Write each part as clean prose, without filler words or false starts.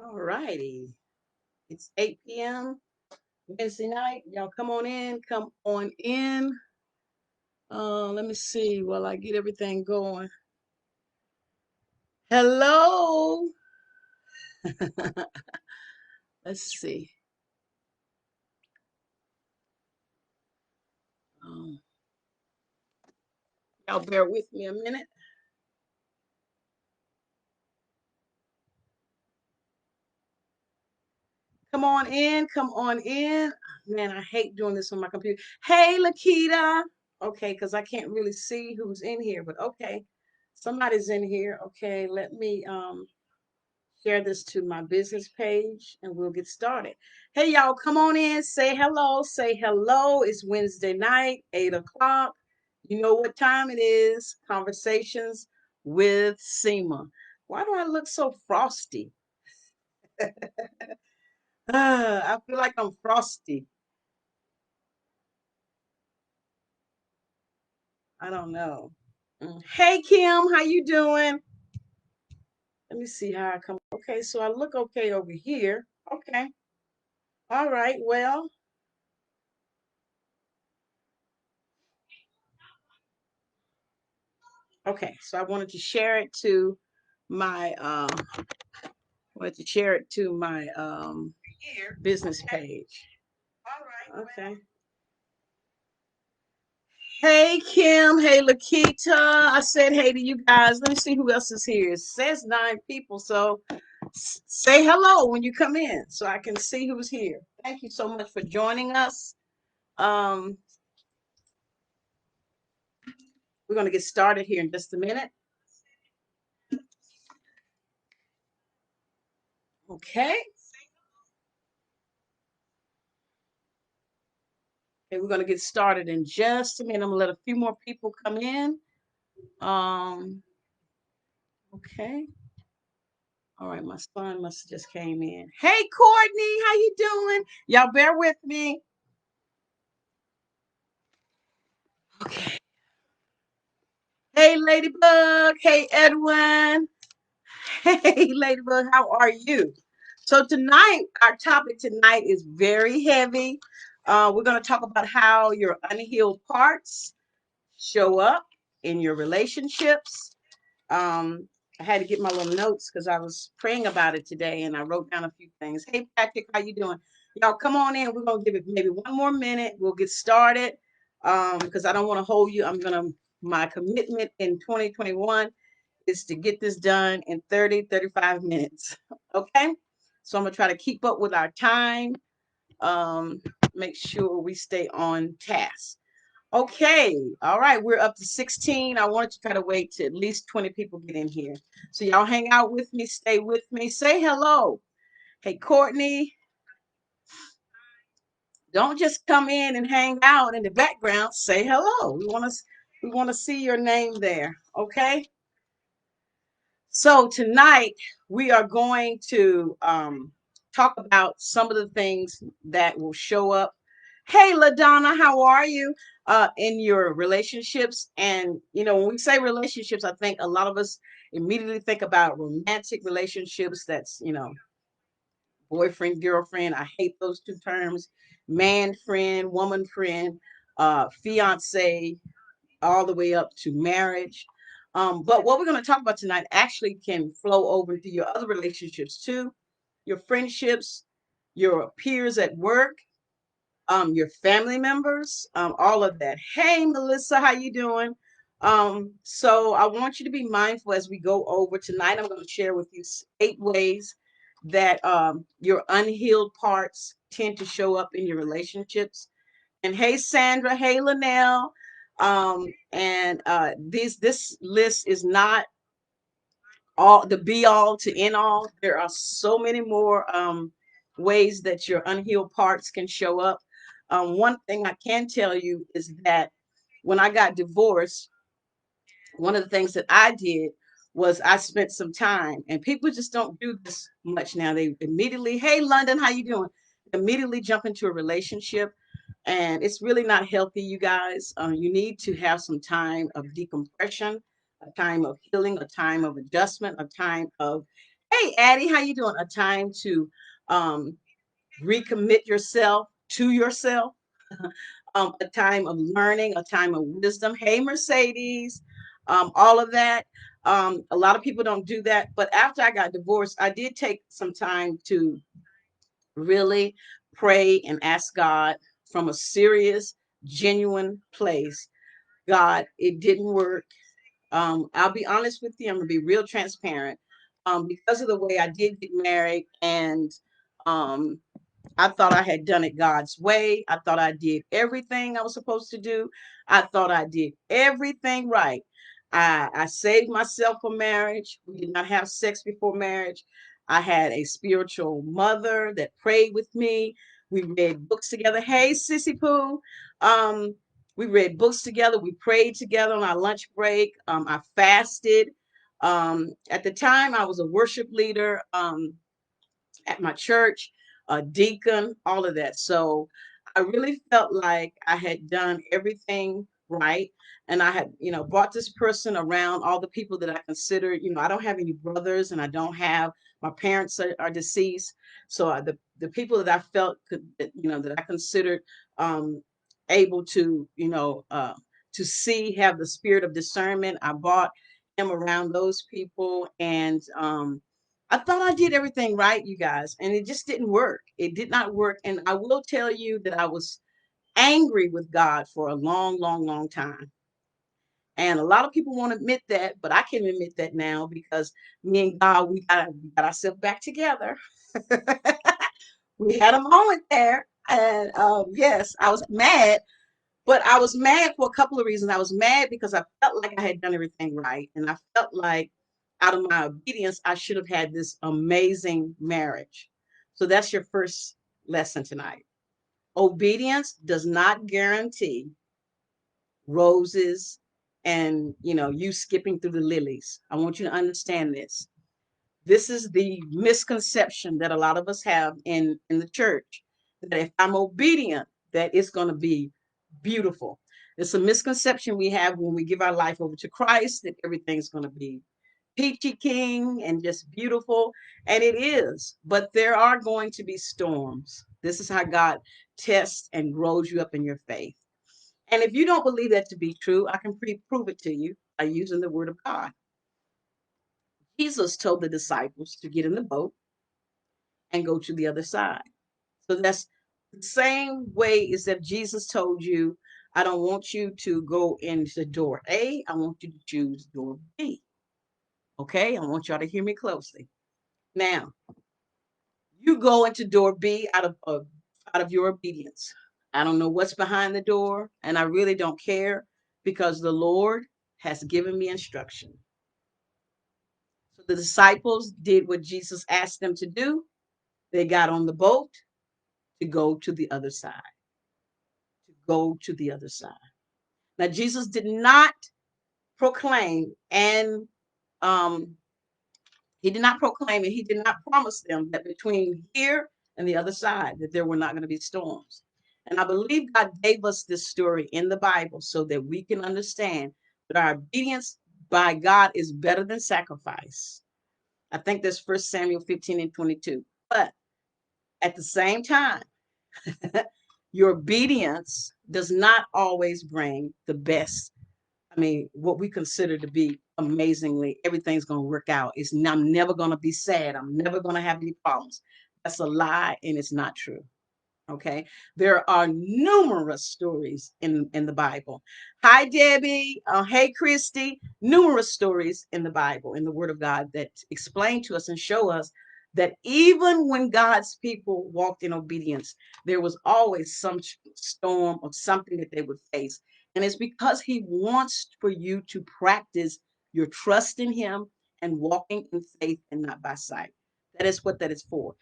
All righty. It's 8 p.m. Wednesday night. Y'all come on in. Come on in. Let me see while I get everything going. Hello. Let's see. Um, y'all bear with me a minute. Come on in. Come on in. Man, I hate doing this on my computer. Hey, Lakita. Okay, because I can't really see who's in here, but okay. Somebody's in here. Okay, let me share this to my business page and we'll get started. Hey, y'all, come on in, say hello, say hello. It's Wednesday night, 8 o'clock. You know what time it is. Conversations with Seema. Why do I look so frosty? I feel like I'm frosty. I don't know. Hey, Kim, how you doing? Let me see how I come. Okay, so I look okay over here. Okay. All right. Well, okay. So I wanted to share it to my wanted to share it to my business page. Okay. Hey Kim, hey Lakita. I said hey to you guys. Let me see who else is here. It says 9 people, so say hello when you come in so I can see who's here. Thank you so much for joining us. Um, we're going to get started here in just a minute. Okay. Okay, we're going to get started in just a minute. I'm going to let a few more people come in. Um, okay. All right, my son must have just came in. Hey, Courtney, how you doing? Y'all bear with me. Okay. Hey, Ladybug. Hey, Edwin. Hey, Ladybug, how are you? So tonight, our topic tonight is very heavy. We're going to talk about how your unhealed parts show up in your relationships. Um, I had to get my little notes because I was praying about it today, and I wrote down a few things. Hey, Patrick, how you doing? Y'all, come on in. We're gonna give it maybe one more minute. We'll get started. Because I don't want to hold you. My commitment in 2021 is to get this done in 35 minutes. Okay. So I'm gonna try to keep up with our time. Um, make sure we stay on task. Okay. All right. We're up to 16. I want to try to wait till at least 20 people get in here. So y'all hang out with me, stay with me, say hello. Hey, Courtney, don't just come in and hang out in the background. Say hello. We want to see your name there. Okay. So tonight we are going to talk about some of the things that will show up. Hey, LaDonna, how are you? In your relationships, and when we say relationships, I think a lot of us immediately think about romantic relationships. That's boyfriend, girlfriend. I hate those two terms. Man friend, woman friend, fiance, all the way up to marriage. But what we're going to talk about tonight actually can flow over into your other relationships too, your friendships, your peers at work, your family members, all of that. Hey, Melissa, how you doing? So I want you to be mindful as we go over tonight. I'm going to share with you 8 ways that your unhealed parts tend to show up in your relationships. And hey, Sandra. Hey, Linnell. And this list is not all the be all to end all. There are so many more ways that your unhealed parts can show up. One thing I can tell you is that when I got divorced, one of the things that I did was I spent some time, and people just don't do this much now. They immediately, hey, London, how you doing? Immediately jump into a relationship, and it's really not healthy, you guys. You need to have some time of decompression, a time of healing, a time of adjustment, a time of, Hey, Addie, how you doing? A time to um, recommit yourself to yourself. A time of learning, a time of wisdom. Hey, Mercedes, all of that. A lot of people don't do that. But after I got divorced, I did take some time to really pray and ask God from a serious, genuine place. God, it didn't work. I'll be honest with you. I'm gonna be real transparent. Because of the way I did get married, and um, I thought I had done it God's way. I thought I did everything I was supposed to do. I thought I did everything right. I saved myself for marriage. We did not have sex before marriage. I had a spiritual mother that prayed with me. We read books together. Hey, Sissy Pooh. Um, we read books together. We prayed together on our lunch break. I fasted. At the time, I was a worship leader. At my church, a deacon, all of that. So I really felt like I had done everything right. And I had, brought this person around all the people that I consider, I don't have any brothers and I don't have, my parents are deceased. So the people that I felt that I considered um, able to, to see, have the spirit of discernment, I brought him around those people. And I thought I did everything right, you guys, and it just didn't work. It did not work. And I will tell you that I was angry with God for a long, long, long time. And a lot of people won't admit that, but I can admit that now because me and God, we got ourselves back together. We had a moment there. And yes, I was mad, but I was mad for a couple of reasons. I was mad because I felt like I had done everything right. And I felt like out of my obedience, I should have had this amazing marriage. So that's your first lesson tonight. Obedience does not guarantee roses and, you skipping through the lilies. I want you to understand this. This is the misconception that a lot of us have in the church, that if I'm obedient, that it's going to be beautiful. It's a misconception we have when we give our life over to Christ, that everything's going to be peachy king and just beautiful, and it is, but there are going to be storms. This is how God tests and grows you up in your faith. And if you don't believe that to be true, I can prove it to you by using the word of God. Jesus told the disciples to get in the boat and go to the other side. So that's the same way is that Jesus told you, I don't want you to go into door A, I want you to choose door B. Okay, I want y'all to hear me closely. Now, you go into door B out of your obedience. I don't know what's behind the door, and I really don't care because the Lord has given me instruction. So the disciples did what Jesus asked them to do. They got on the boat to go to the other side, to go to the other side. Now, Jesus did not proclaim and um, he did not proclaim and he did not promise them that between here and the other side that there were not going to be storms. And I believe God gave us this story in the Bible so that we can understand that our obedience by God is better than sacrifice. I think that's First Samuel 15 and 22. But at the same time, your obedience does not always bring the best. I mean, what we consider to be amazingly, everything's going to work out. I'm never going to be sad. I'm never going to have any problems. That's a lie and it's not true. Okay. There are numerous stories in the Bible. Hi, Debbie. Hey, Christy. Numerous stories in the Bible, in the Word of God, that explain to us and show us that even when God's people walked in obedience, there was always some storm or something that they would face. And it's because He wants for you to practice your trust in Him and walking in faith and not by sight. That is what that is for,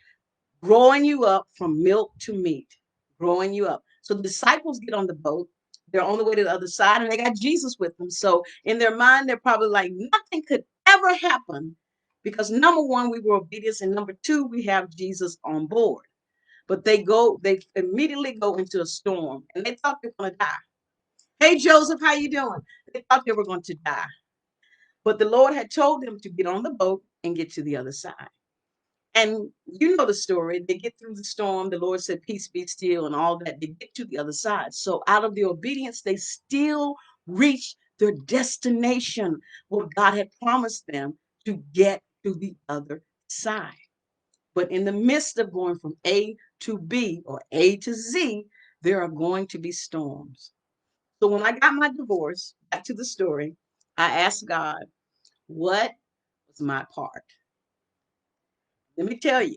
growing you up from milk to meat, growing you up. So the disciples get on the boat. They're on the way to the other side and they got Jesus with them. So in their mind, they're probably like, nothing could ever happen because number one, we were obedient. And number two, we have Jesus on board. But they immediately go into a storm and they thought they were going to die. Hey, Joseph, how you doing? They thought they were going to die. But the Lord had told them to get on the boat and get to the other side. And you know the story. They get through the storm. The Lord said, "Peace be still," and all that. They get to the other side. So, out of the obedience, they still reach their destination, what God had promised them to get to the other side. But in the midst of going from A to B or A to Z, there are going to be storms. So, when I got my divorce, back to the story, I asked God, what was my part? Let me tell you,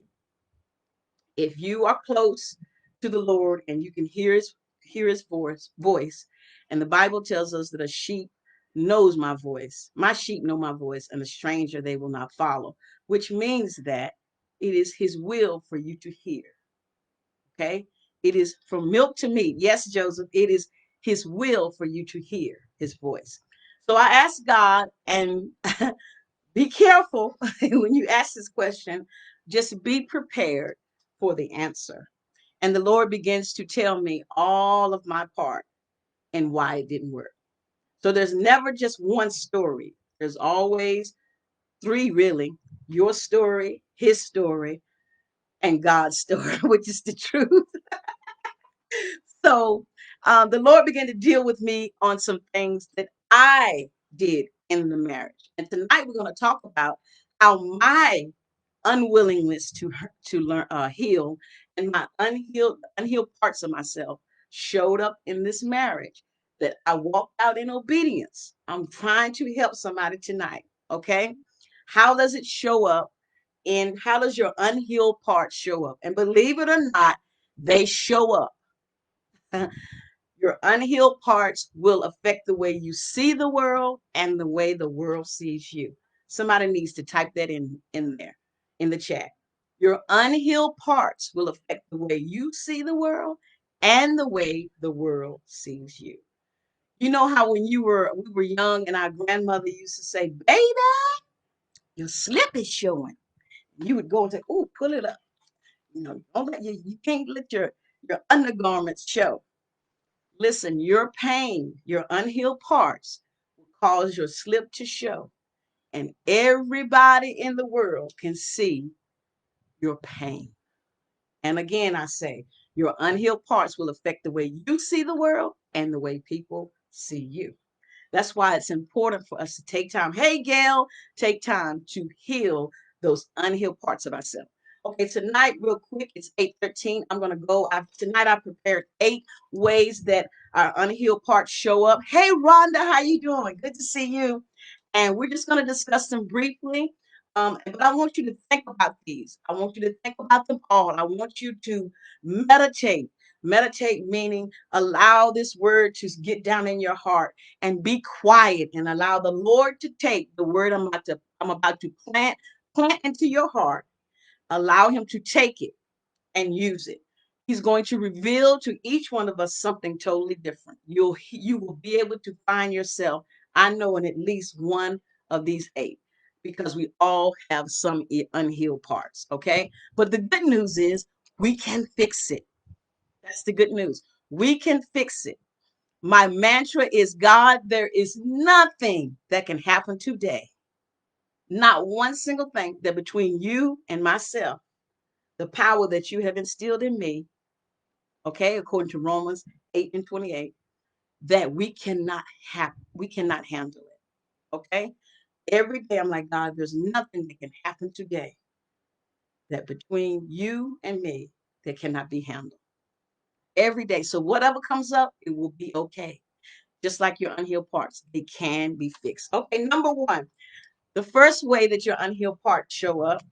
if you are close to the Lord and you can hear his voice, and the Bible tells us that a sheep knows my voice. My sheep know my voice, and a stranger they will not follow, which means that it is his will for you to hear. Okay? It is from milk to meat. Yes, Joseph, it is his will for you to hear his voice. So I asked God, and be careful when you ask this question, just be prepared for the answer. And the Lord begins to tell me all of my part and why it didn't work. So there's never just one story, there's always three, really: your story, his story, and God's story, which is the truth. So the Lord began to deal with me on some things that I did in the marriage. And tonight we're going to talk about how my unwillingness to learn heal, and my unhealed parts of myself showed up in this marriage, that I walked out in obedience. I'm trying to help somebody tonight. Okay, how does it show up, and how does your unhealed part show up? And believe it or not, they show up. Your unhealed parts will affect the way you see the world and the way the world sees you. Somebody needs to type that in there in the chat. Your unhealed parts will affect the way you see the world and the way the world sees you. You know how when we were young and our grandmother used to say, "Baby, your slip is showing." You would go and say, "Oh, pull it up." Don't let you can't let your undergarments show. Listen, your pain, your unhealed parts will cause your slip to show, and everybody in the world can see your pain. And again, I say, your unhealed parts will affect the way you see the world and the way people see you. That's why it's important for us to take time. Hey, Gail, take time to heal those unhealed parts of ourselves. Okay, tonight, real quick, it's 8:13. I'm gonna go. Tonight I prepared 8 ways that our unhealed parts show up. Hey, Rhonda, how you doing? Good to see you. And we're just gonna discuss them briefly. But I want you to think about these. I want you to think about them all. I want you to meditate. Meditate meaning allow this word to get down in your heart and be quiet and allow the Lord to take the word I'm about to plant into your heart. Allow him to take it and use it. He's going to reveal to each one of us something totally different. You will be able to find yourself, I know, in at least one of these 8, because we all have some unhealed parts, okay? But the good news is we can fix it. That's the good news. We can fix it. My mantra is, God, there is nothing that can happen today, not one single thing, that between you and myself, the power that you have instilled in me, okay, according to Romans 8 and 28, that we cannot handle it. Okay. Every day I'm like, God, there's nothing that can happen today that between you and me that cannot be handled. Every day. So whatever comes up, it will be okay. Just like your unhealed parts, they can be fixed. Okay, number one, the first way that your unhealed parts show up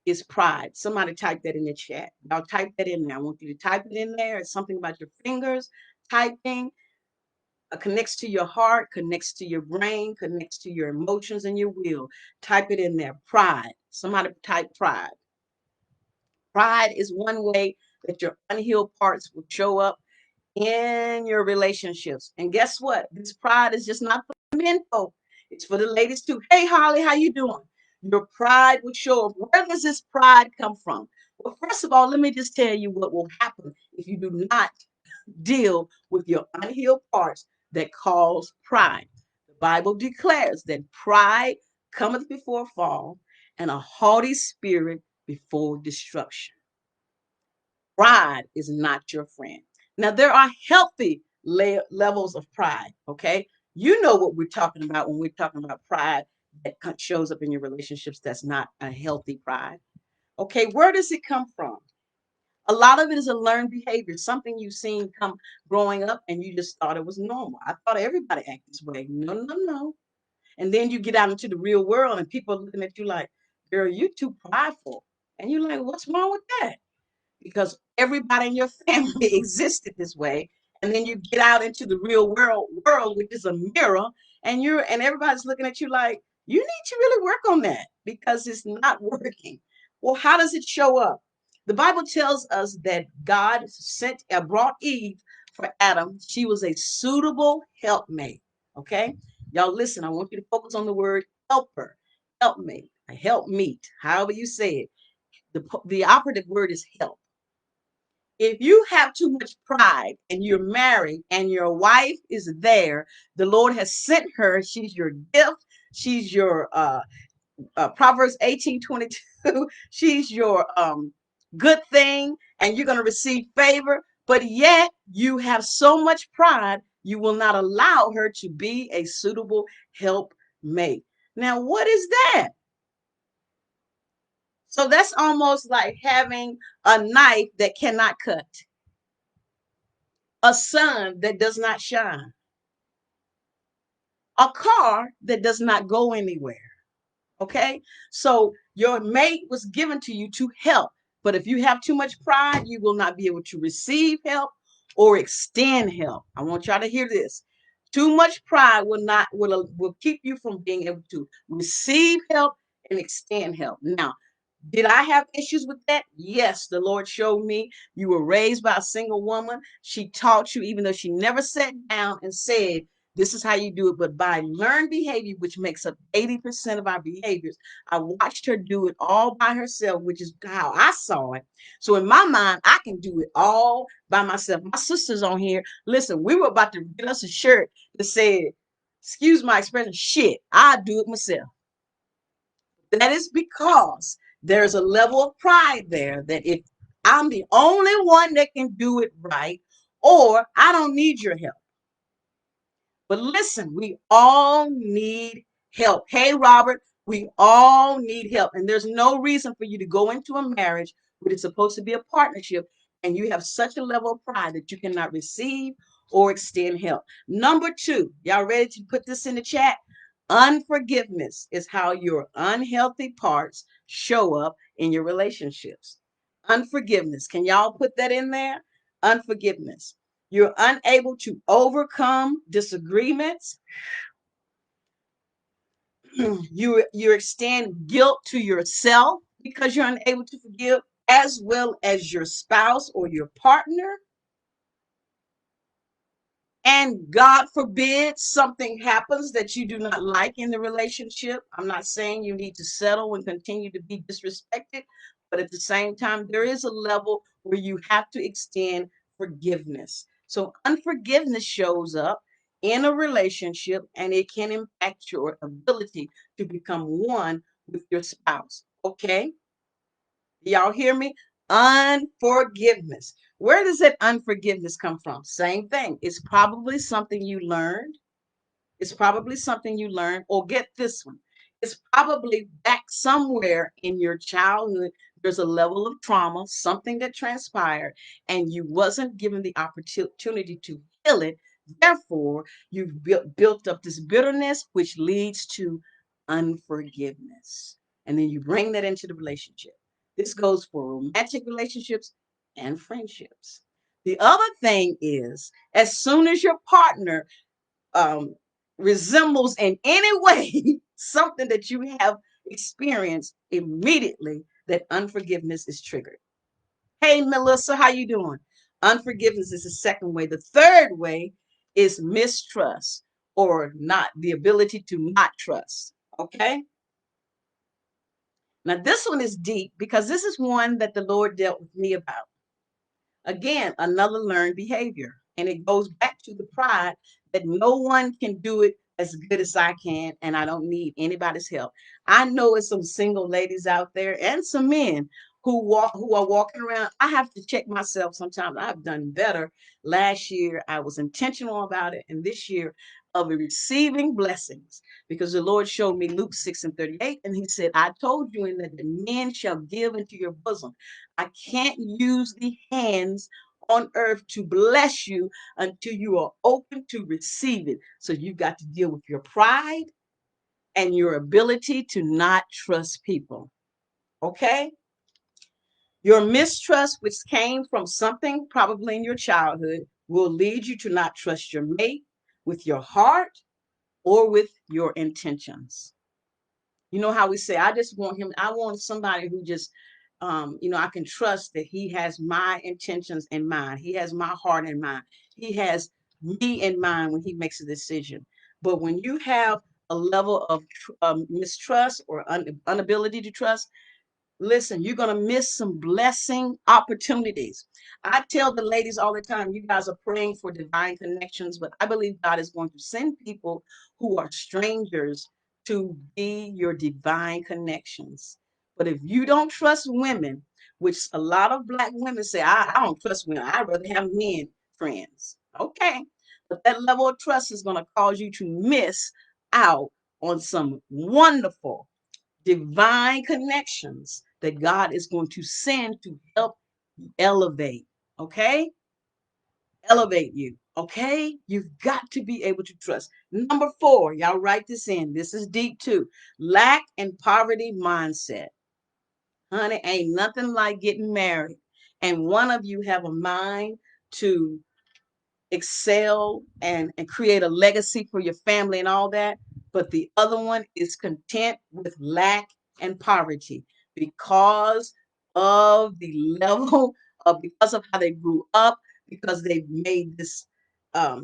is pride. Somebody type that in the chat. Y'all type that in there. I want you to type it in there. It's something about your fingers. Typing connects to your heart, connects to your brain, connects to your emotions and your will. Type it in there. Pride. Somebody type pride. Pride is one way that your unhealed parts will show up in your relationships. And guess what? This pride is just not for the men folk. It's for the ladies too. Hey, Holly, how you doing? Your pride will show up. Where does this pride come from? Well, first of all, let me just tell you what will happen if you do not deal with your unhealed parts that cause pride. The Bible declares that pride cometh before a fall, and a haughty spirit before destruction. Pride is not your friend. Now, there are healthy levels of pride, okay? You know what we're talking about when we're talking about pride that shows up in your relationships that's not a healthy pride. Okay, where does it come from? A lot of it is a learned behavior, something you've seen come growing up and you just thought it was normal. I thought everybody acted this way. No, no, no. And then you get out into the real world and people are looking at you like, girl, you too prideful. And you're like, what's wrong with that? Because everybody in your family existed this way. And then you get out into the real world, which is a mirror, and everybody's looking at you like, you need to really work on that because it's not working. Well, how does it show up? The Bible tells us that God brought Eve for Adam. She was a suitable helpmate. Okay, y'all listen. I want you to focus on the word helper, helpmate, a helpmeet, however you say it. The operative word is help. If you have too much pride and you're married and your wife is there, the Lord has sent her. She's your gift. She's your Proverbs 18:22. She's your good thing, and you're going to receive favor. But yet you have so much pride, you will not allow her to be a suitable helpmate. Now, what is that? So that's almost like having a knife that cannot cut, a sun that does not shine, a car that does not go anywhere. Okay. So your mate was given to you to help. But if you have too much pride, you will not be able to receive help or extend help. I want y'all to hear this. Too much pride will keep you from being able to receive help and extend help. Now, did I have issues with that? Yes, the Lord showed me. You were raised by a single woman. She taught you, even though she never sat down and said, this is how you do it. But by learned behavior, which makes up 80% of our behaviors, I watched her do it all by herself, which is how I saw it. So in my mind, I can do it all by myself. My sister's on here. Listen, we were about to get us a shirt that said, excuse my expression, shit, I do it myself. That is because there's a level of pride there that if I'm the only one that can do it right, or I don't need your help. But listen, we all need help. Hey, Robert, we all need help. And there's no reason for you to go into a marriage where it's supposed to be a partnership and you have such a level of pride that you cannot receive or extend help. Number two, y'all ready to put this in the chat? Unforgiveness is how your unhealthy parts show up in your relationships. Unforgiveness. Can y'all put that in there? Unforgiveness. You're unable to overcome disagreements. You extend guilt to yourself because you're unable to forgive, as well as your spouse or your partner. And God forbid something happens that you do not like in the relationship. I'm not saying you need to settle and continue to be disrespected, but at the same time, there is a level where you have to extend forgiveness. So unforgiveness shows up in a relationship and it can impact your ability to become one with your spouse. Okay? Y'all hear me? Unforgiveness. Where does that unforgiveness come from? Same thing. It's probably something you learned. It's probably something you learned, or get this one. It's probably back somewhere in your childhood. There's a level of trauma, something that transpired, and you wasn't given the opportunity to heal it. Therefore, you've built up this bitterness, which leads to unforgiveness. And then you bring that into the relationship. This goes for romantic relationships and friendships. The other thing is, as soon as your partner um, resembles in any way something that you have experienced, immediately that unforgiveness is triggered. Hey, Melissa, how you doing? Unforgiveness is the second way. The third way is mistrust, or not the ability to not trust. Okay. Now, this one is deep because this is one that the Lord dealt with me about. Again, another learned behavior. And it goes back to the pride that no one can do it as good as I can, and I don't need anybody's help. I know it's some single ladies out there and some men who are walking around. I have to check myself sometimes. I've done better. Last year I was intentional about it, and this year of receiving blessings, because the Lord showed me Luke 6:38, and he said, I told you in that the men shall give into your bosom. I can't use the hands on earth to bless you until you are open to receive it. So you've got to deal with your pride and your ability to not trust people. Okay? Your mistrust, which came from something probably in your childhood, will lead you to not trust your mate with your heart or with your intentions. You know how we say, I just want him, I want somebody who just, I can trust that he has my intentions in mind. He has my heart in mind. He has me in mind when he makes a decision. But when you have a level of mistrust or inability to trust, listen, you're going to miss some blessing opportunities. I tell the ladies all the time, you guys are praying for divine connections, but I believe God is going to send people who are strangers to be your divine connections. But if you don't trust women, which a lot of Black women say, I don't trust women, I'd rather have men friends. Okay. But that level of trust is going to cause you to miss out on some wonderful divine connections that God is going to send to help elevate, okay? Elevate you, okay? You've got to be able to trust. Number 4, y'all write this in. This is deep too. Lack and poverty mindset. Honey, ain't nothing like getting married and one of you have a mind to excel and create a legacy for your family and all that. But the other one is content with lack and poverty because of the level of, because of how they grew up, because they made this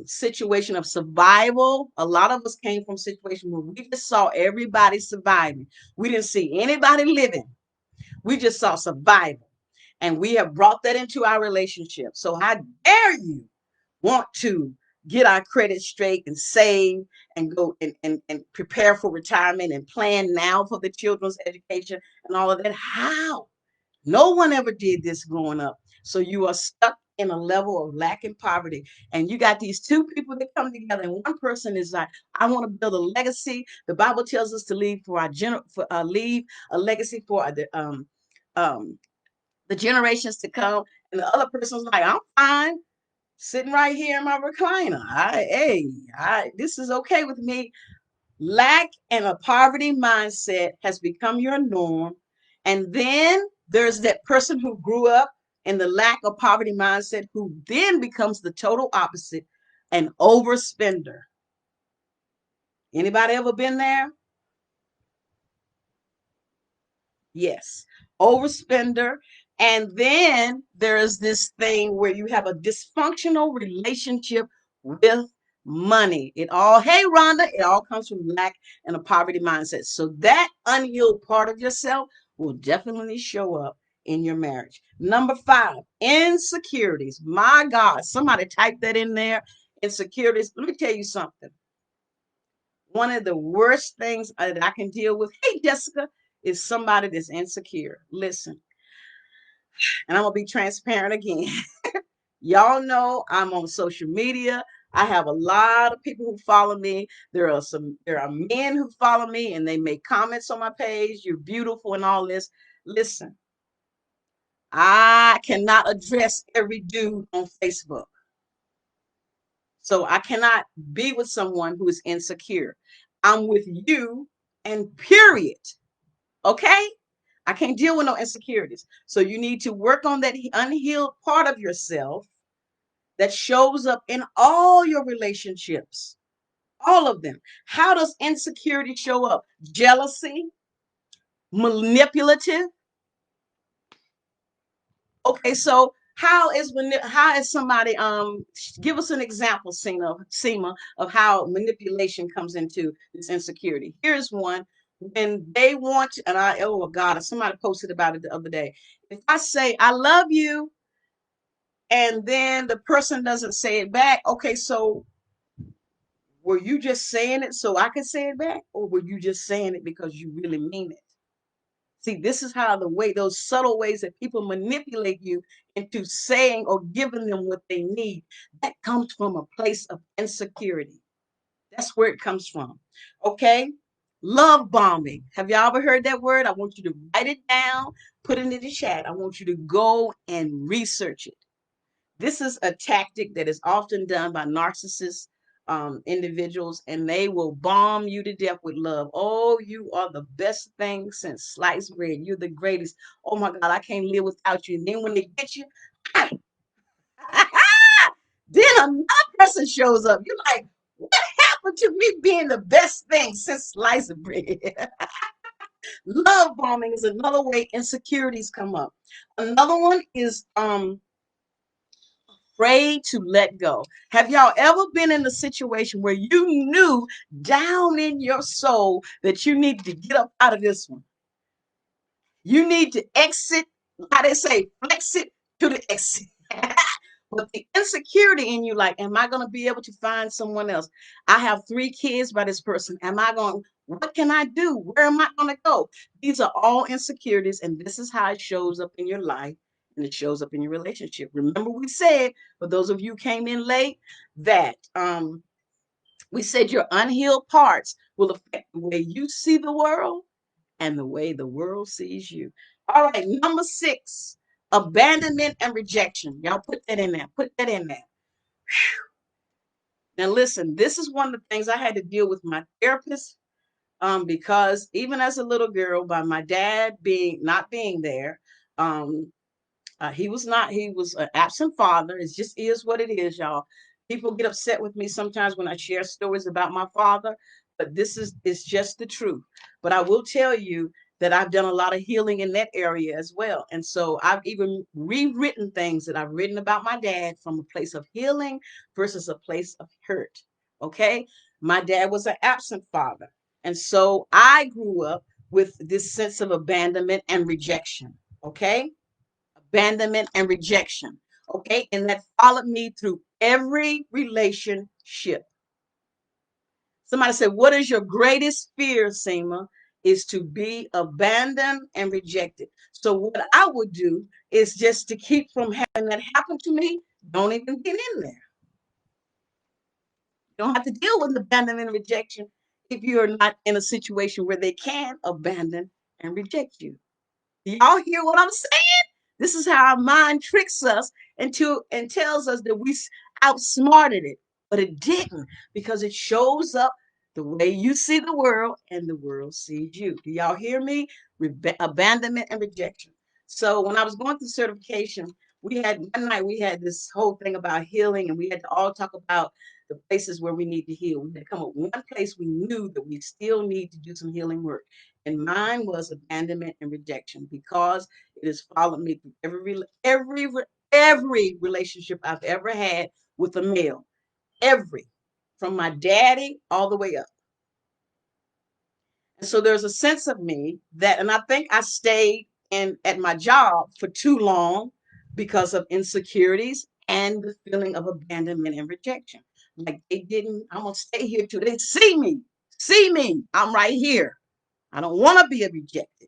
situation of survival. A lot of us came from situations where we just saw everybody surviving. We didn't see anybody living. We just saw survival. And we have brought that into our relationship. So how dare you want to get our credit straight and save and go and prepare for retirement and plan now for the children's education and all of that. How? No one ever did this growing up. So you are stuck in a level of lack and poverty. And you got these two people that come together, and one person is like, I want to build a legacy. The Bible tells us to leave for our leave a legacy for um the generations to come. And the other person's like, I'm fine sitting right here in my recliner. This is okay with me. Lack and a poverty mindset has become your norm. And then there's that person who grew up in the lack of poverty mindset who then becomes the total opposite, an overspender. Anybody ever been there? Yes, overspender. And then there's this thing where you have a dysfunctional relationship with money. Hey, Rhonda, it all comes from lack and a poverty mindset. So that unhealed part of yourself will definitely show up in your marriage. Number 5, insecurities. My God, somebody type that in there. Insecurities. Let me tell you something. One of the worst things that I can deal with, hey, Jessica, is somebody that's insecure. Listen, and I'm going to be transparent again. Y'all know I'm on social media. I have a lot of people who follow me. There are men who follow me and they make comments on my page. You're beautiful and all this. Listen, I cannot address every dude on Facebook. So I cannot be with someone who is insecure. I'm with you and period. Okay? I can't deal with no insecurities. So you need to work on that unhealed part of yourself that shows up in all your relationships, all of them. How does insecurity show up? Jealousy, manipulative. Okay, so how is somebody give us an example, Seema, of how manipulation comes into this insecurity. Here's one. When they want to, and oh God, somebody posted about it the other day. If I say I love you and then the person doesn't say it back, okay, so Were you just saying it so I could say it back, or were you just saying it because you really mean it? See, this is how those subtle ways that people manipulate you into saying or giving them what they need, that comes from a place of insecurity. That's where it comes from. Okay. Love bombing. Have y'all ever heard that word? I want you to write it down, put it in the chat. I want you to go and research it. This is a tactic that is often done by narcissist individuals, and they will bomb you to death with love. Oh, you are the best thing since sliced bread. You're the greatest. Oh my God, I can't live without you. And then when they get you, then another person shows up. You're like, what happened to me being the best thing since sliced bread? Love bombing is another way insecurities come up. Another one is afraid to let go. Have y'all ever been in a situation where you knew down in your soul that you needed to get up out of this one? You need to exit, how they say, flex it to the exit. But the insecurity in you, like, am I going to be able to find someone else? I have 3 kids by this person. Am I going, what can I do? Where am I going to go? These are all insecurities, and this is how it shows up in your life and it shows up in your relationship. Remember, we said, for those of you who came in late, that we said your unhealed parts will affect the way you see the world and the way the world sees you. All right, number 6, abandonment and rejection. Y'all put that in there. Put that in there. Now, listen, this is one of the things I had to deal with my therapist, because even as a little girl, by my dad being not being there, um, he was not, he was an absent father. It just is what it is, y'all. People get upset with me sometimes when I share stories about my father, but this is just the truth. But I will tell you that I've done a lot of healing in that area as well. And so I've even rewritten things that I've written about my dad from a place of healing versus a place of hurt. Okay. My dad was an absent father. And so I grew up with this sense of abandonment and rejection. Okay, abandonment, and rejection. Okay. And that followed me through every relationship. Somebody said, what is your greatest fear, Seema? Is to be abandoned and rejected. So what I would do is just to keep from having that happen to me, don't even get in there. You don't have to deal with abandonment and rejection if you're not in a situation where they can abandon and reject you. Do y'all hear what I'm saying? This is how our mind tricks us into and tells us that we outsmarted it, but it didn't, because it shows up the way you see the world and the world sees you. Do y'all hear me? Abandonment and rejection. So when I was going through certification, we had one night we had this whole thing about healing, and we had to all talk about the places where we need to heal. We had to come up with one place we knew that we still need to do some healing work. And mine was abandonment and rejection, because it has followed me through every relationship I've ever had with a male. Every, from my daddy all the way up. And so there's a sense of me that, and I think I stayed in at my job for too long because of insecurities and the feeling of abandonment and rejection. Like they didn't, I'm gonna stay here till they see me. See me. I'm right here. I don't want to be rejected.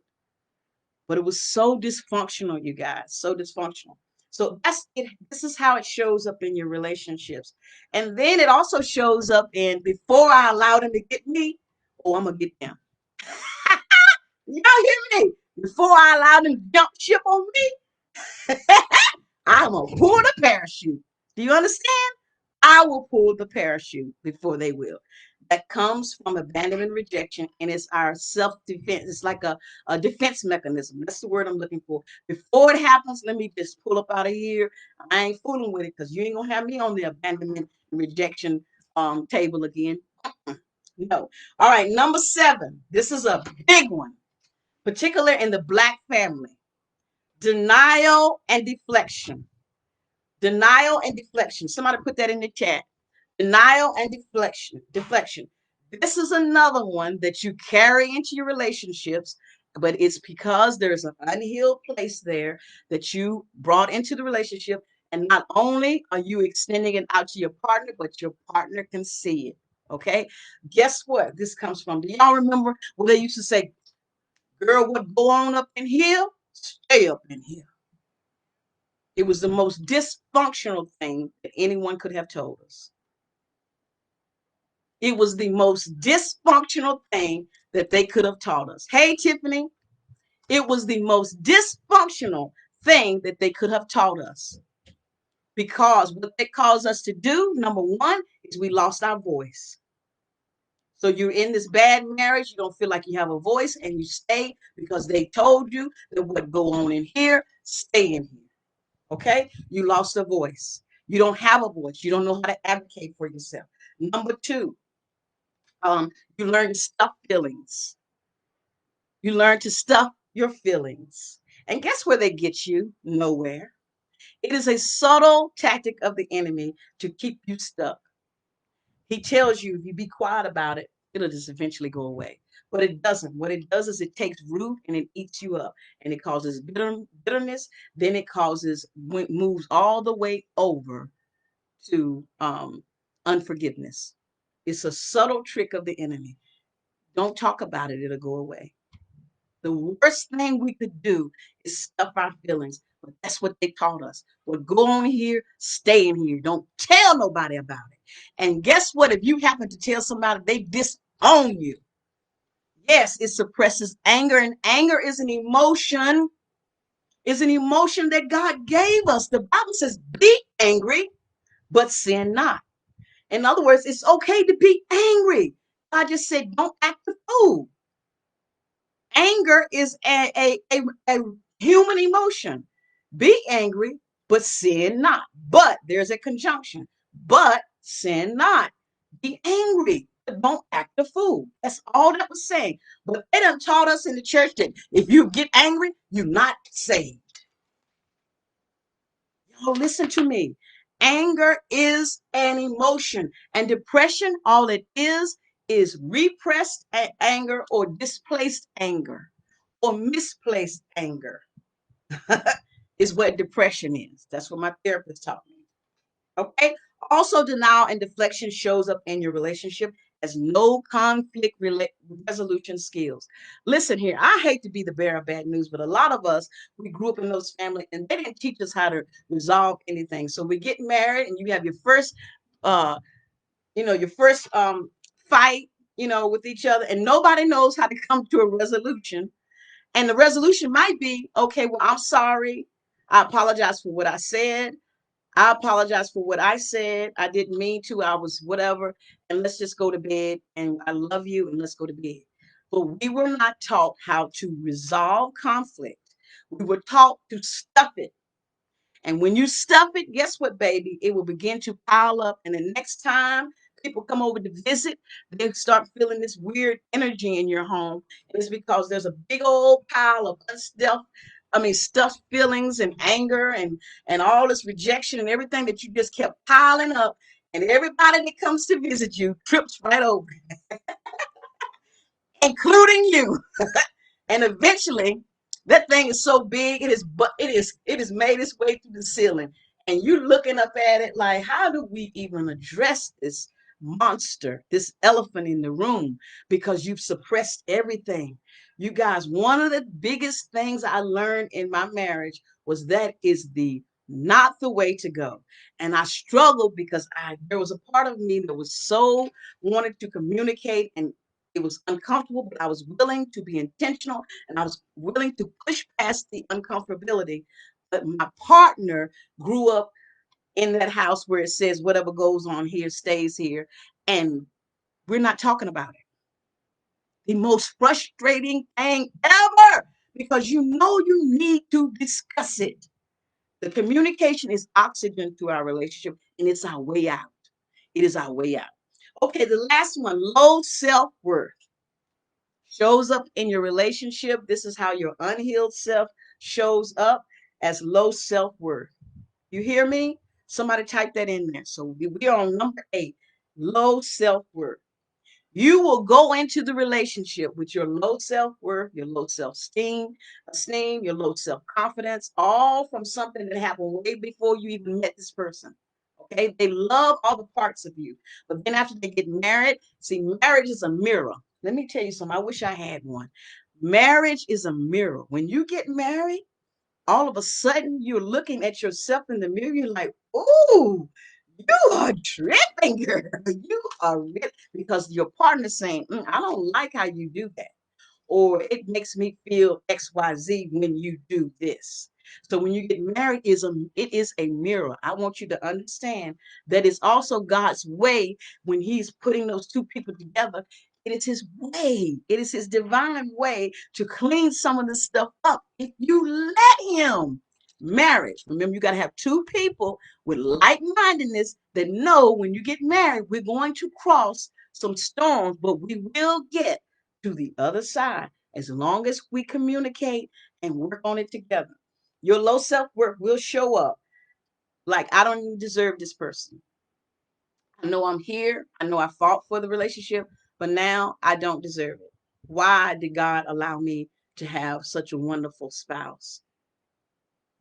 But it was so dysfunctional, you guys, so dysfunctional. So that's it. This is how it shows up in your relationships. And then it also shows up in, before I allow them to get me, oh, I'm gonna get them. Y'all hear me? Before I allow them to jump ship on me, I'm gonna pull the parachute. Do you understand? I will pull the parachute before they will. That comes from abandonment and rejection, and it's our self-defense. It's like a defense mechanism. That's the word I'm looking for. Before it happens, let me just pull up out of here. I ain't fooling with it, because you ain't gonna have me on the abandonment and rejection table again. No. All right, number 7. This is a big one, particularly in the Black family. Denial and deflection. Denial and deflection. Somebody put that in the chat. Denial and deflection. Deflection. This is another one that you carry into your relationships, but it's because there's an unhealed place there that you brought into the relationship. And not only are you extending it out to your partner, but your partner can see it. Okay. Guess what? This comes from. Do y'all remember what they used to say? Girl, what go on up in here? Stay up in here. It was the most dysfunctional thing that anyone could have told us. It was the most dysfunctional thing that they could have taught us. Hey, Tiffany, it was the most dysfunctional thing that they could have taught us. Because what they caused us to do, number one, is we lost our voice. So you're in this bad marriage, you don't feel like you have a voice, and you stay because they told you that what go on in here, stay in here. Okay? You lost a voice. You don't have a voice. You don't know how to advocate for yourself. Number two, you learn to stuff feelings. You learn to stuff your feelings. And guess where they get you? Nowhere. It is a subtle tactic of the enemy to keep you stuck. He tells you if you be quiet about it, it'll just eventually go away. But it doesn't. What it does is it takes root and it eats you up, and it causes bitterness. Then it causes moves all the way over to unforgiveness. It's a subtle trick of the enemy. Don't talk about it; it'll go away. The worst thing we could do is stuff our feelings. But that's what they taught us. Well, go on here, stay in here. Don't tell nobody about it. And guess what? If you happen to tell somebody, they disown you. Yes, it suppresses anger, and anger is an emotion that God gave us. The Bible says, be angry, but sin not. In other words, it's okay to be angry. God just said, don't act a fool. Anger is a human emotion. Be angry, but sin not. But there's a conjunction. But sin not. Be angry, but don't act a fool. That's all that was saying. But they done taught us in the church that if you get angry, you're not saved. Yo, listen to me. Anger is an emotion, and depression, all it is repressed anger or displaced anger or misplaced anger is what depression is. That's what my therapist taught me. Okay. Also, denial and deflection shows up in your relationship as no conflict resolution skills. Listen here, I hate to be the bearer of bad news, but a lot of us, we grew up in those families and they didn't teach us how to resolve anything. So we get married and you have your first, uh, your first fight, with each other, and nobody knows how to come to a resolution. And the resolution might be, okay, well, I'm sorry. I apologize for what I said. I apologize for what I said. I didn't mean to. I was whatever. And let's just go to bed. And I love you. And let's go to bed. But we were not taught how to resolve conflict. We were taught to stuff it. And when you stuff it, guess what, baby? It will begin to pile up. And the next time people come over to visit, they start feeling this weird energy in your home. And it's because there's a big old pile of stuffed feelings and anger and all this rejection and everything that you just kept piling up. And everybody that comes to visit you trips right over, including you. And eventually, that thing is so big, it is made its way through the ceiling. And you're looking up at it like, how do we even address this monster, this elephant in the room? Because you've suppressed everything. You guys, one of the biggest things I learned in my marriage was that is the not the way to go. And I struggled because there was a part of me that was so wanted to communicate, and it was uncomfortable, but I was willing to be intentional and I was willing to push past the uncomfortability. But my partner grew up in that house where it says whatever goes on here stays here. And we're not talking about it. The most frustrating thing ever, because you need to discuss it. The communication is oxygen to our relationship, and it's our way out. It is our way out. Okay, the last one, low self-worth shows up in your relationship. This is how your unhealed self shows up, as low self-worth. You hear me? Somebody type that in there. So we are on number 8, low self-worth. You will go into the relationship with your low self-worth, your low esteem, your low self-confidence, all from something that happened way before you even met this person. Okay, they love all the parts of you. But then after they get married, see, marriage is a mirror. Let me tell you something. I wish I had one. Marriage is a mirror. When you get married, all of a sudden you're looking at yourself in the mirror. You're like, "Ooh, you are tripping, girl. You are because your partner's saying, I don't like how you do that, or it makes me feel XYZ when you do this." So when you get married, it is a mirror. I want you to understand that it's also God's way when He's putting those two people together. It is His way. It is His divine way to clean some of this stuff up. If you let Him. Marriage. Remember, you got to have two people with like-mindedness that know when you get married, we're going to cross some storms, but we will get to the other side as long as we communicate and work on it together. Your low self-worth will show up like, I don't even deserve this person. I know I'm here. I know I fought for the relationship, but now I don't deserve it. Why did God allow me to have such a wonderful spouse?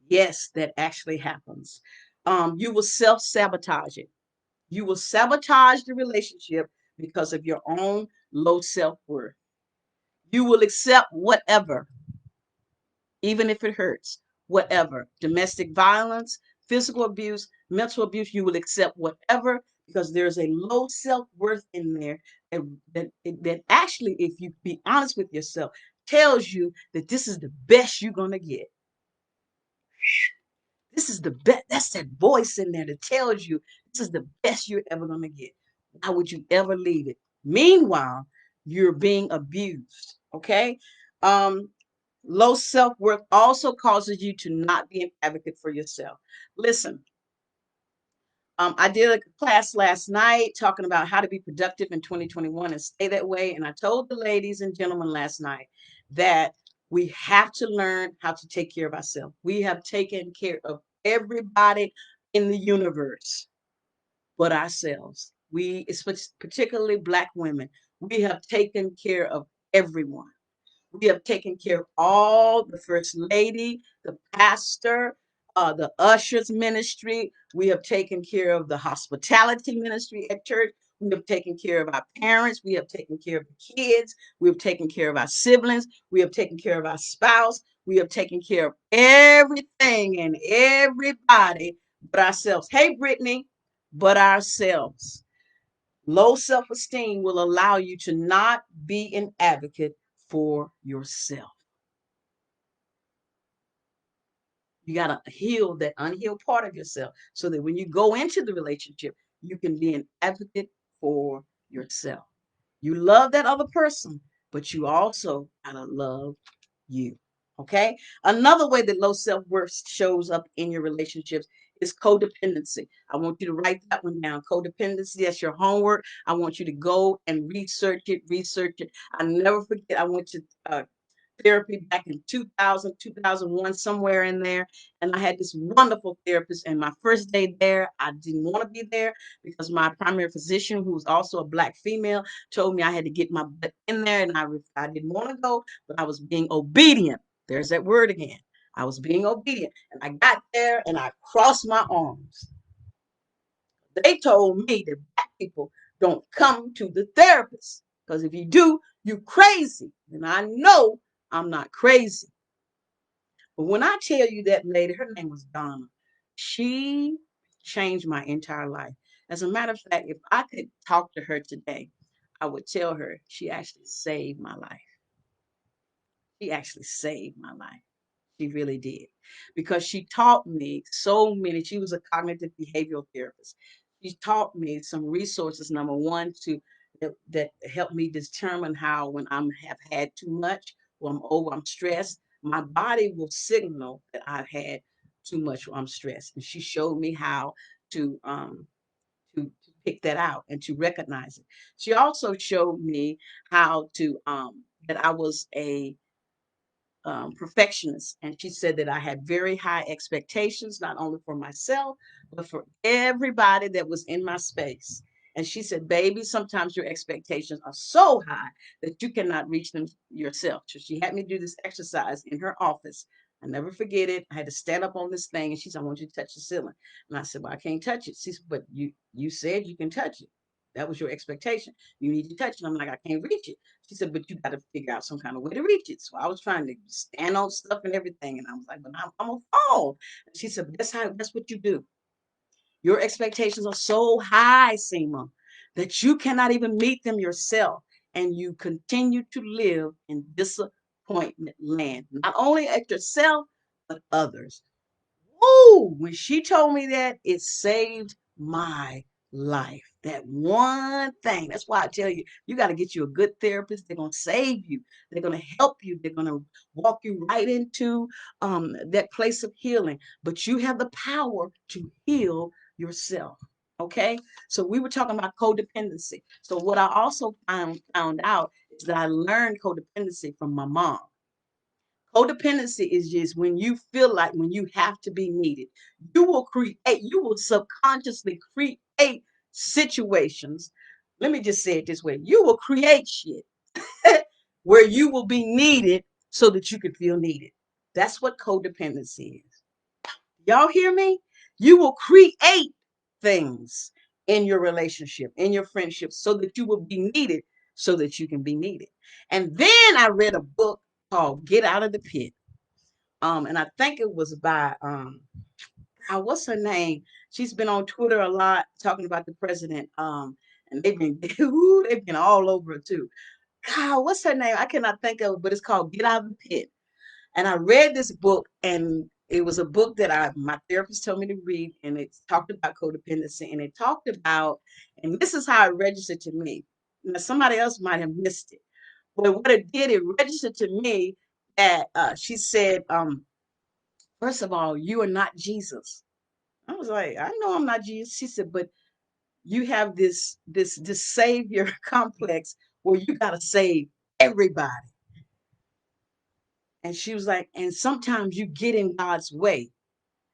Yes, that actually happens. You will self-sabotage it. You will sabotage the relationship because of your own low self-worth. You will accept whatever, even if it hurts, whatever. Domestic violence, physical abuse, mental abuse, you will accept whatever because there's a low self-worth in there that actually, if you be honest with yourself, tells you that this is the best you're going to get. This is the best. That's that voice in there that tells you this is the best you're ever going to get. Why would you ever leave it? Meanwhile, you're being abused. Okay. Um, Low self worth also causes you to not be an advocate for yourself. Listen, I did a class last night talking about how to be productive in 2021 and stay that way. And I told the ladies and gentlemen last night that we have to learn how to take care of ourselves. We have taken care of everybody in the universe but ourselves. It's particularly Black women. We have taken care of everyone. We have taken care of all the first lady, the pastor, the ushers ministry. We have taken care of the hospitality ministry at church. We have taken care of our parents. We have taken care of the kids. We have taken care of our siblings. We have taken care of our spouse. We have taken care of everything and everybody but ourselves. Hey, Brittany, but ourselves. Low self esteem will allow you to not be an advocate for yourself. You got to heal that unhealed part of yourself so that when you go into the relationship, you can be an advocate for yourself. You love that other person, but you also got to love you. Okay. Another way that low self worth shows up in your relationships is codependency. I want you to write that one down. Codependency, that's your homework. I want you to go and research it, research it. I never forget, I went to therapy back in 2000, 2001, somewhere in there. And I had this wonderful therapist. And my first day there, I didn't want to be there because my primary physician, who was also a Black female, told me I had to get my butt in there. And I didn't want to go, but I was being obedient. There's that word again. I was being obedient. And I got there and I crossed my arms. They told me that Black people don't come to the therapist because if you do, you crazy. And I know I'm not crazy. But when I tell you that lady, her name was Donna, she changed my entire life. As a matter of fact, if I could talk to her today, I would tell her she actually saved my life. She actually saved my life. She really did. Because she taught me so many, she was a cognitive behavioral therapist. She taught me some resources, number one, that help me determine how when have had too much, or I'm over, I'm stressed, my body will signal that I've had too much or I'm stressed. And she showed me how to to pick that out and to recognize it. She also showed me how to that I was a perfectionist. And she said that I had very high expectations, not only for myself, but for everybody that was in my space. And she said, baby, sometimes your expectations are so high that you cannot reach them yourself. So she had me do this exercise in her office. I never forget it. I had to stand up on this thing, and she said, I want you to touch the ceiling. And I said, well, I can't touch it. She said, but you said you can touch it. That was your expectation. You need to touch it. I'm like, I can't reach it. She said, but you got to figure out some kind of way to reach it. So I was trying to stand on stuff and everything. And I was like, but I'm going to fall. And she said, but that's what you do. Your expectations are so high, Seema, that you cannot even meet them yourself. And you continue to live in disappointment land, not only at yourself, but others. Woo! When she told me that, it saved my life. That one thing. That's why I tell you, you got to get you a good therapist. They're going to save you. They're going to help you. They're going to walk you right into that place of healing. But you have the power to heal yourself. Okay. So we were talking about codependency. So what I also found out is that I learned codependency from my mom. Codependency is just when you feel like when you have to be needed, you will subconsciously create situations. Let me just say it this way. You will create shit where you will be needed so that you can feel needed. That's what codependency is. Y'all hear me? You will create things in your relationship, in your friendship, so that you will be needed, so that you can be needed. And then I read a book called Get Out of the Pit. And I think it was by what's her name? She's been on Twitter a lot talking about the president. And they've been they've been all over it too. God, what's her name? I cannot think of it, but it's called Get Out of the Pit. And I read this book, and it was a book that my therapist told me to read, and it talked about codependency, and it talked about, and this is how it registered to me. Now somebody else might have missed it, but what it did, it registered to me that she said, first of all, you are not Jesus. I was like, I know I'm not Jesus. She said, but you have this savior complex where you gotta save everybody. And she was like, and sometimes you get in God's way.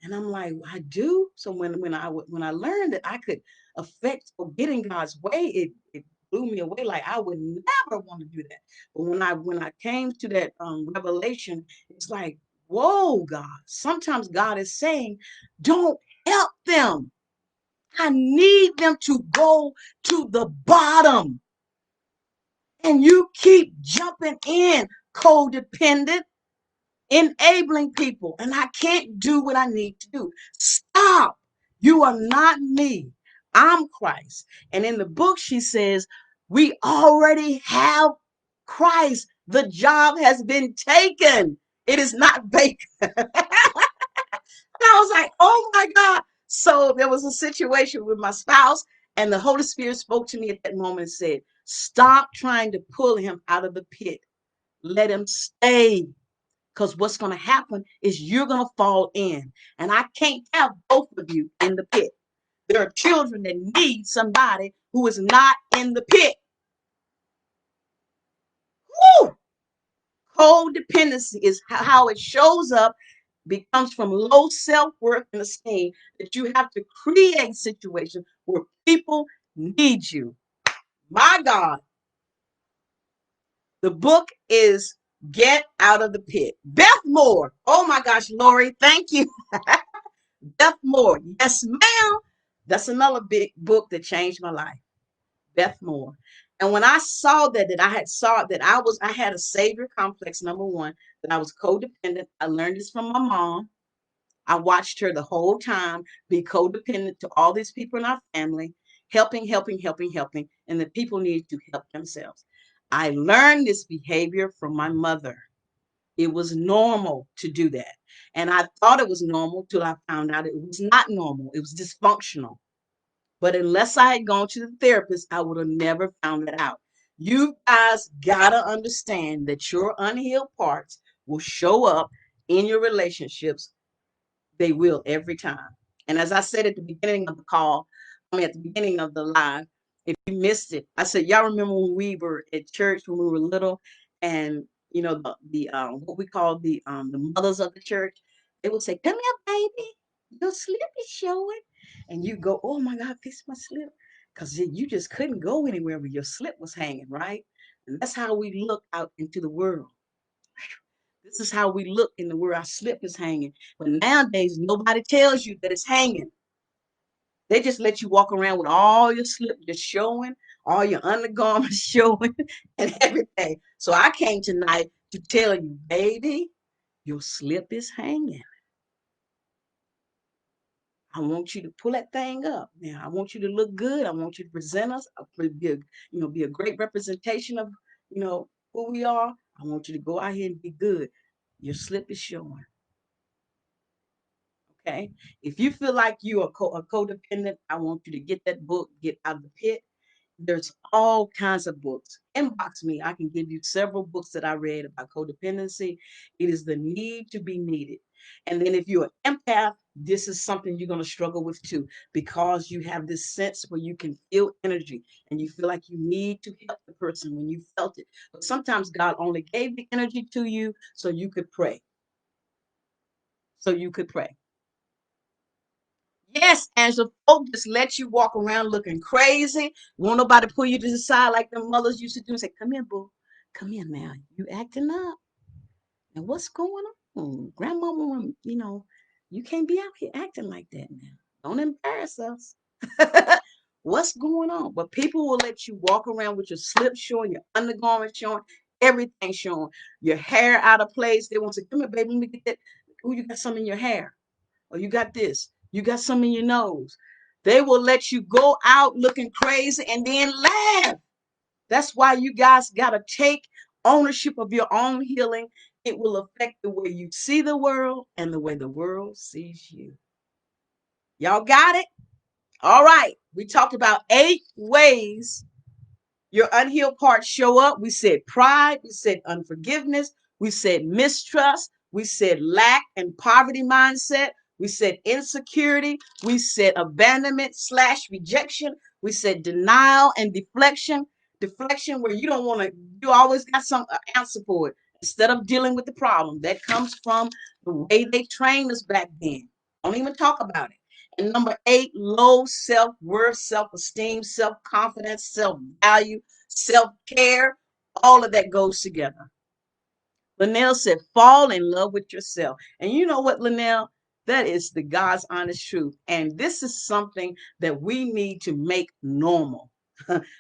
And I'm like, I do. So when I learned that I could affect or get in God's way, it blew me away. Like I would never want to do that. But when I came to that revelation, it's like, whoa, God. Sometimes God is saying, don't help them. I need them to go to the bottom. And you keep jumping in, codependent, enabling people, and I can't do what I need to do. Stop. You are not me. I'm Christ. And in the book, she says, we already have Christ. The job has been taken. It is not vacant. And I was like, oh my God. So there was a situation with my spouse, and the Holy Spirit spoke to me at that moment and said, stop trying to pull him out of the pit. Let him stay. Because what's going to happen is you're going to fall in. And I can't have both of you in the pit. There are children that need somebody who is not in the pit. Woo! Codependency is how it shows up, becomes from low self-worth and esteem, that you have to create situations where people need you. My God. The book is Get Out of the Pit. Beth Moore. Oh my gosh, Lori, thank you. Beth Moore. Yes, ma'am. That's another big book that changed my life. Beth Moore. And when I saw that I had saw that I had a savior complex, number one, that I was codependent. I learned this from my mom. I watched her the whole time be codependent to all these people in our family, helping, helping, helping, helping, and the people needed to help themselves. I learned this behavior from my mother. It was normal to do that. And I thought it was normal till I found out it was not normal. It was dysfunctional. But unless I had gone to the therapist, I would have never found that out. You guys got to understand that your unhealed parts will show up in your relationships. They will every time. And as I said at the beginning of the call, at the beginning of the live, if you missed it, I said, y'all remember when we were at church when we were little, and the what we call the mothers of the church, they would say, "Come here, baby, your slip is showing," and you go, "Oh my God, fix my slip." because you just couldn't go anywhere where your slip was hanging, right? And that's how we look out into the world. This is how we look in the world. Our slip is hanging. But nowadays, nobody tells you that it's hanging. They just let you walk around with all your slip just showing, all your undergarments showing, and everything. So I came tonight to tell you, baby, your slip is hanging. I want you to pull that thing up. Now, I want you to look good. I want you to present us, be a, be a great representation of, who we are. I want you to go out here and be good. Your slip is showing. Okay. If you feel like you are a codependent, I want you to get that book, Get Out of the Pit. There's all kinds of books. Inbox me. I can give you several books that I read about codependency. It is the need to be needed. And then if you're an empath, this is something you're going to struggle with too, because you have this sense where you can feel energy and you feel like you need to help the person when you felt it. But sometimes God only gave the energy to you so you could pray. So you could pray. Yes, Angela, folk just let you walk around looking crazy. Won't nobody pull you to the side like the mothers used to do and say, come here, boo. Come here now. You acting up. And what's going on? Grandmama, you can't be out here acting like that now. Don't embarrass us. What's going on? But people will let you walk around with your slip showing, your undergarment showing, everything showing, your hair out of place. They want to say, come here, baby, let me get that. Oh, you got some in your hair. Or you got this, you got some in your nose. They will let you go out looking crazy and then laugh. That's why you guys got to take ownership of your own healing. It will affect the way you see the world and the way the world sees you. Y'all got it? All right. We talked about 8 ways your unhealed parts show up. We said pride, we said unforgiveness, we said mistrust, we said lack and poverty mindset, we said insecurity, we said abandonment / rejection, we said denial and deflection. Deflection where you don't want to, you always got some answer for it instead of dealing with the problem. That comes from the way they trained us back then. Don't even talk about it. And number 8, low self-worth, self-esteem, self-confidence, self-value, self-care. All of that goes together. Linnell said, fall in love with yourself. And you know what, Linnell? That is the God's honest truth. And this is something that we need to make normal.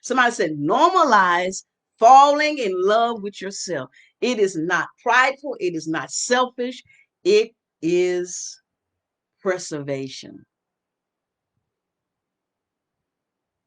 Somebody said, normalize falling in love with yourself. It is not prideful. It is not selfish. It is preservation.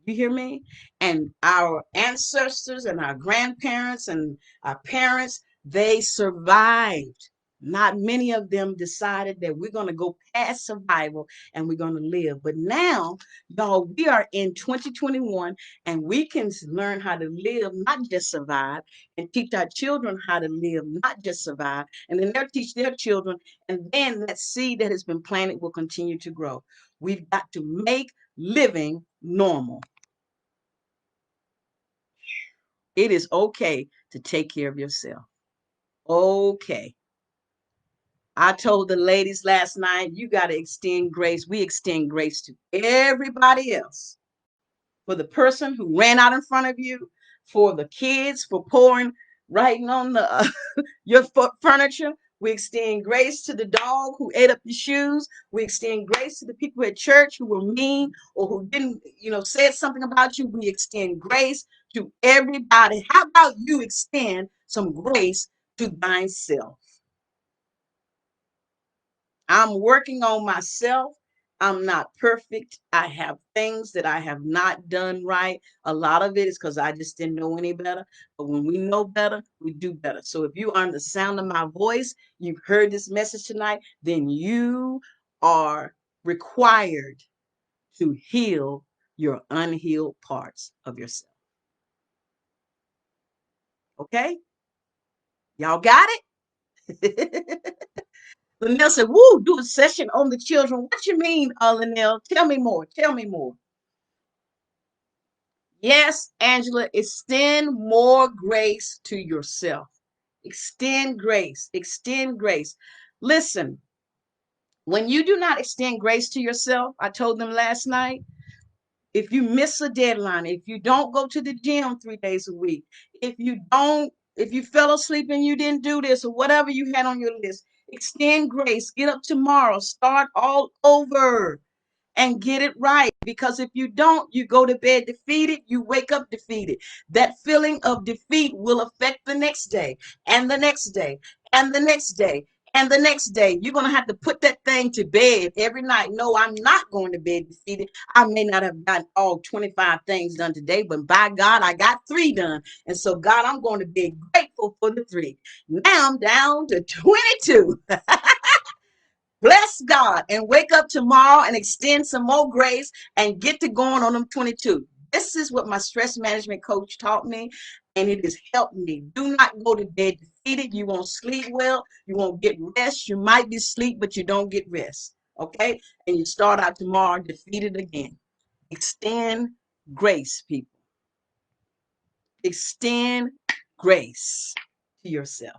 You hear me? And our ancestors and our grandparents and our parents, they survived. Not many of them decided that we're going to go past survival and we're going to live. But now, y'all, we are in 2021 and we can learn how to live, not just survive, and teach our children how to live, not just survive. And then they'll teach their children. And then that seed that has been planted will continue to grow. We've got to make living normal. It is okay to take care of yourself. Okay. I told the ladies last night, you got to extend grace. We extend grace to everybody else. For the person who ran out in front of you, for the kids, for pouring, writing on the your furniture. We extend grace to the dog who ate up your shoes. We extend grace to the people at church who were mean or who didn't, said something about you. We extend grace to everybody. How about you extend some grace to thyself? I'm working on myself. I'm not perfect. I have things that I have not done right. A lot of it is because I just didn't know any better. But when we know better, we do better. So if you are in the sound of my voice, you've heard this message tonight, then you are required to heal your unhealed parts of yourself. Okay? Y'all got it? Linnell said, woo, do a session on the children. What you mean, Linnell? Tell me more. Tell me more. Yes, Angela, extend more grace to yourself. Extend grace. Extend grace. Listen, when you do not extend grace to yourself, I told them last night, If you miss a deadline, if you don't go to the gym 3 days a week, if you fell asleep and you didn't do this or whatever you had on your list, extend grace. Get up tomorrow. Start all over and get it right. Because if you don't, you go to bed defeated, you wake up defeated. That feeling of defeat will affect the next day and the next day and the next day and the next day. You're going to have to put that thing to bed every night. No, I'm not going to bed defeated. I may not have gotten all 25 things done today, but by God, I got 3 done. And so, God, I'm going to be grateful for the 3. Now I'm down to 22. Bless God and wake up tomorrow and extend some more grace and get to going on them 22. This is what my stress management coach taught me, and it has helped me. Do not go to bed defeated. You won't sleep well. You won't get rest. You might be asleep, but you don't get rest. Okay? And you start out tomorrow defeated again. Extend grace, people. Extend grace to yourself.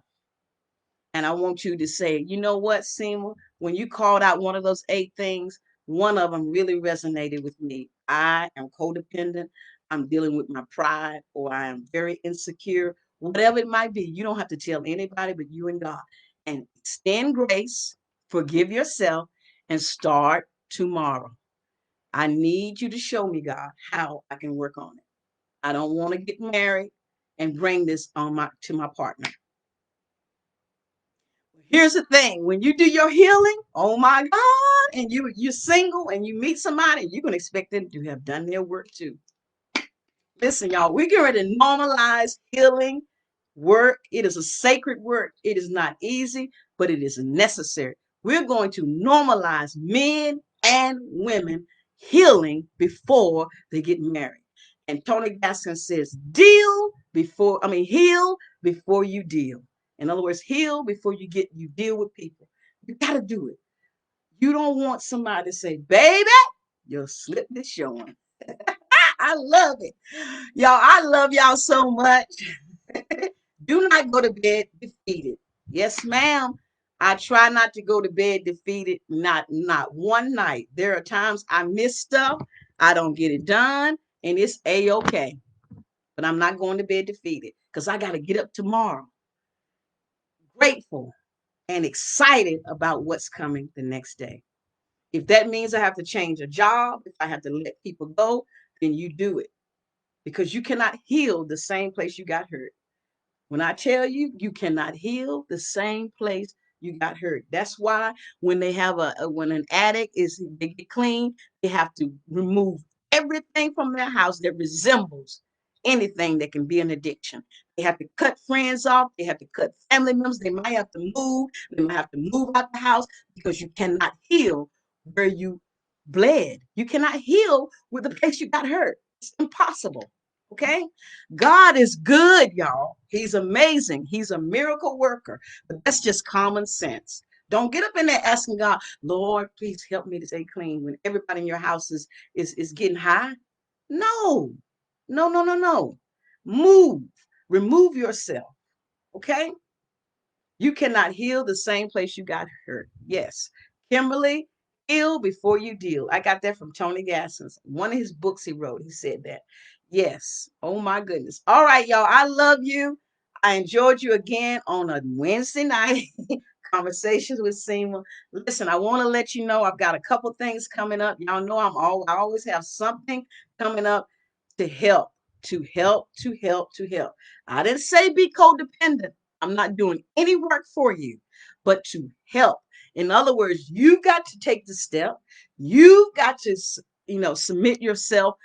And I want you to say, you know what, Seema, when you called out one of those 8 things, one of them really resonated with me. I am codependent. I'm dealing with my pride, or I am very insecure, whatever it might be. You don't have to tell anybody but you and God. And extend grace, forgive yourself, and start tomorrow. I need you to show me, God, how I can work on it. I don't want to get married and bring this to my partner. Here's the thing: when you do your healing, oh my God, and you're single and you meet somebody, you can expect them to have done their work too. Listen, y'all, we're getting ready to normalize healing work. It is a sacred work. It is not easy, but it is necessary. We're going to normalize men and women healing before they get married. And Tony Gaskins says, heal before you deal. In other words, heal before you deal with people. You got to do it. You don't want somebody to say, baby, your slip is showing. I love it. Y'all, I love y'all so much. Do not go to bed defeated. Yes, ma'am. I try not to go to bed defeated, not one night. There are times I miss stuff, I don't get it done, and it's a-okay. But I'm not going to bed defeated because I got to get up tomorrow grateful and excited about what's coming the next day. If that means I have to change a job, if I have to let people go, then you do it, because you cannot heal the same place you got hurt. When I tell you, you cannot heal the same place you got hurt. That's why when they have when an addict they get clean, they have to remove everything from their house that resembles anything that can be an addiction. They have to cut friends off. They have to cut family members. They might have to move. They might have to move out the house, because you cannot heal where you bled. You cannot heal with the place you got hurt. It's impossible. Okay? God is good, y'all. He's amazing. He's a miracle worker. But that's just common sense. Don't get up in there asking God, Lord, please help me to stay clean when everybody in your house is getting high. No, no, no, no, no. Move. Remove yourself. Okay? You cannot heal the same place you got hurt. Yes. Kimberly, heal before you deal. I got that from Tony Gaskins. One of his books he wrote, he said that. Yes. Oh my goodness. All right, y'all. I love you. I enjoyed you again on a Wednesday night. Conversations with Seema. Listen, I want to let you know I've got a couple things coming up. Y'all know I always have something coming up to help, to help, to help, to help. I didn't say be codependent. I'm not doing any work for you, but to help. In other words, you've got to take the step. You've got to, submit yourself,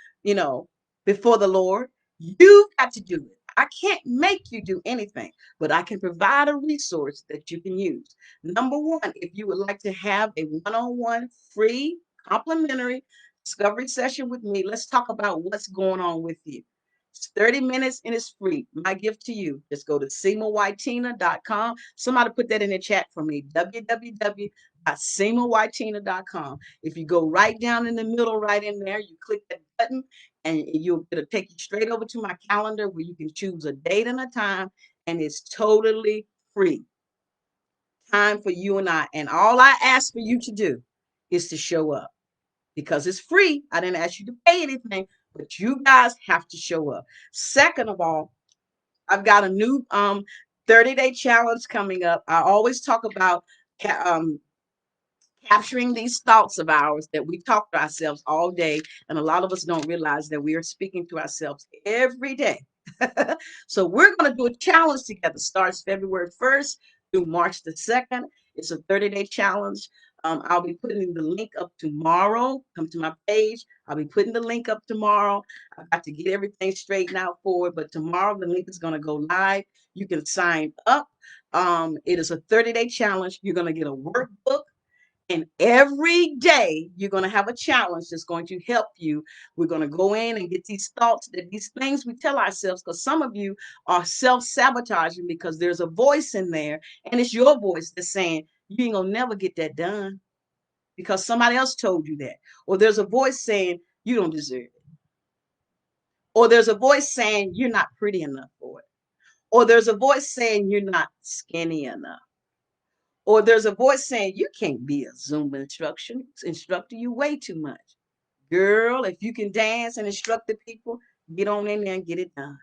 before the Lord. You've got to do it. I can't make you do anything, but I can provide a resource that you can use. Number one, if you would like to have a one-on-one free complimentary discovery session with me, let's talk about what's going on with you. It's 30 minutes and it's free. My gift to you. Just go to SeemaWhiteTina.com. Somebody put that in the chat for me. www.SeemaWhiteTina.com. If you go right down in the middle, right in there, you click that button and it'll take you straight over to my calendar where you can choose a date and a time, and it's totally free. Time for you and I. And all I ask for you to do is to show up. because it's free. I didn't ask you to pay anything, but you guys have to show up. Second of all, I've got a new 30-day challenge coming up. I always talk about capturing these thoughts of ours that we talk to ourselves all day. And a lot of us don't realize that we are speaking to ourselves every day. So we're going to do a challenge together. Starts February 1st through March the 2nd. It's a 30-day challenge. I'll be putting the link up tomorrow. Come to my page. I'll be putting the link up tomorrow. I've got to get everything straightened out for it, but tomorrow the link is going to go live. You can sign up. It is a 30-day challenge. You're going to get a workbook. And every day you're going to have a challenge that's going to help you. We're going to go in and get these thoughts, that these things we tell ourselves, because some of you are self-sabotaging because there's a voice in there, and it's your voice that's saying, you ain't going to never get that done because somebody else told you that. Or there's a voice saying, you don't deserve it. Or there's a voice saying, you're not pretty enough for it. Or there's a voice saying, you're not skinny enough. Or there's a voice saying, you can't be a Zumba instructor. You weigh too much. Girl, if you can dance and instruct the people, get on in there and get it done.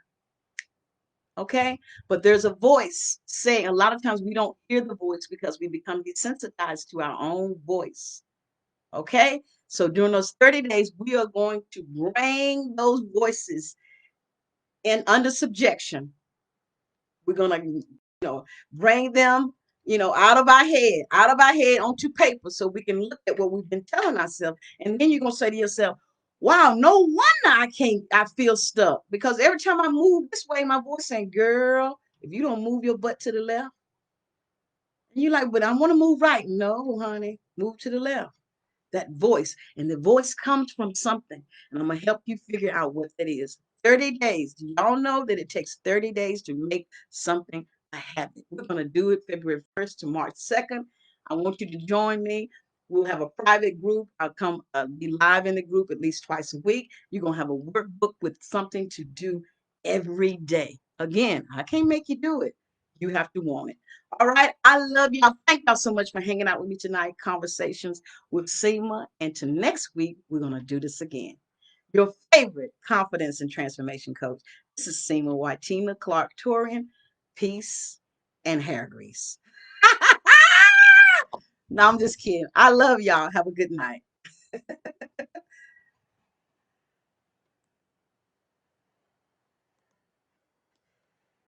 Okay? But there's a voice saying, a lot of times we don't hear the voice because we become desensitized to our own voice. Okay? So during those 30 days, we are going to bring those voices in under subjection. We're going to, bring them, out of our head onto paper so we can look at what we've been telling ourselves. And then you're going to say to yourself, wow, no wonder I feel stuck, because every time I move this way, my voice saying, girl, if you don't move your butt to the left, and you're like, but I want to move right. No, honey, move to the left. That voice, and the voice comes from something, and I'm going to help you figure out what that is. 30 days. Do y'all know that it takes 30 days to make something a habit? We're going to do it February 1st to March 2nd. I want you to join me. We'll have a private group. I'll come be live in the group at least twice a week. You're going to have a workbook with something to do every day. Again, I can't make you do it. You have to want it. All right. I love y'all. Thank y'all so much for hanging out with me tonight. Conversations with Seema. And to next week, we're going to do this again. Your favorite confidence and transformation coach. This is Seema Watima Clark Torian. Peace and hair grease. No, I'm just kidding. I love y'all. Have a good night.